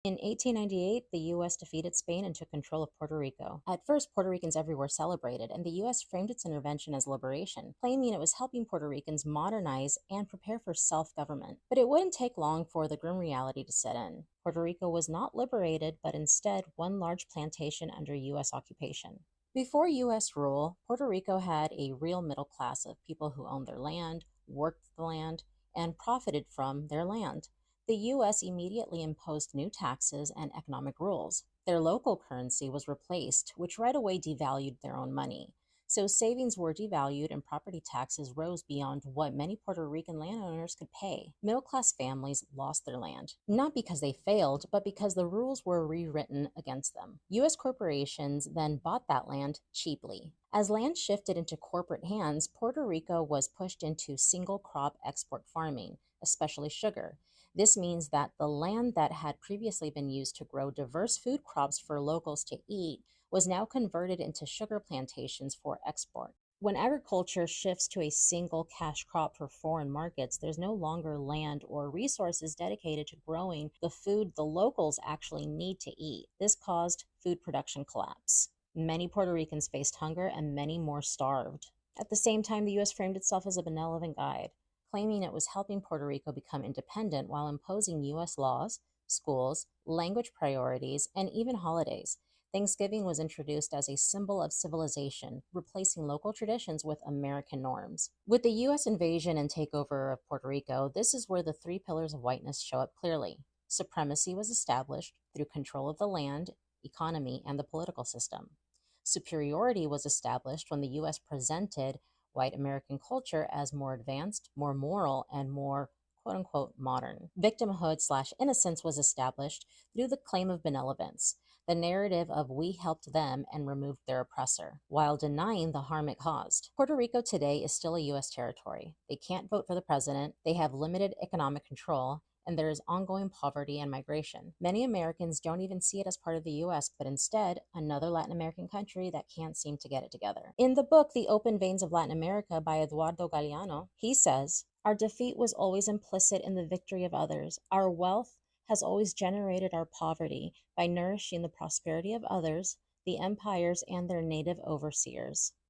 In 1898, the U.S. defeated Spain and took control of Puerto Rico. At first, Puerto Ricans everywhere celebrated, and the U.S. framed its intervention as liberation, claiming it was helping Puerto Ricans modernize and prepare for self government. But it wouldn't take long for the grim reality to set in. Puerto Rico was not liberated, but instead one large plantation under U.S. occupation. Before U.S. rule, Puerto Rico had a real middle class of people who owned their land, worked the land, and profited from their land. The U.S. immediately imposed new taxes and economic rules. Their local currency was replaced, which right away devalued their own money. So savings were devalued and property taxes rose beyond what many Puerto Rican landowners could pay. Middle class families lost their land, not because they failed, but because the rules were rewritten against them. U.S. corporations then bought that land cheaply. As land shifted into corporate hands, Puerto Rico was pushed into single crop export farming, especially sugar. This means that the land that had previously been used to grow diverse food crops for locals to eat was now converted into sugar plantations for export. When agriculture shifts to a single cash crop for foreign markets, there's no longer land or resources dedicated to growing the food the locals actually need to eat. This caused food production collapse. Many Puerto Ricans faced hunger and many more starved. At the same time, the U.S. framed itself as a benevolent guide, claiming it was helping Puerto Rico become independent while imposing U.S. laws, schools, language priorities, and even holidays. Thanksgiving was introduced as a symbol of civilization, replacing local traditions with American norms. With the U.S. invasion and takeover of Puerto Rico, this is where the three pillars of whiteness show up clearly. Supremacy was established through control of the land, economy, and the political system. Superiority was established when the U.S. presented white American culture as more advanced, more moral, and more quote unquote modern. Victimhood slash innocence was established through the claim of benevolence, the narrative of we helped them and removed their oppressor, while denying the harm it caused. Puerto Rico today is still a U.S. territory. They can't vote for the president, they have limited economic control, and there is ongoing poverty and migration. Many Americans don't even see it as part of the US, but instead another Latin American country that can't seem to get it together. In the book, The Open Veins of Latin America by Eduardo Galeano, he says, our defeat was always implicit in the victory of others. Our wealth has always generated our poverty by nourishing the prosperity of others, the empires, and their native overseers.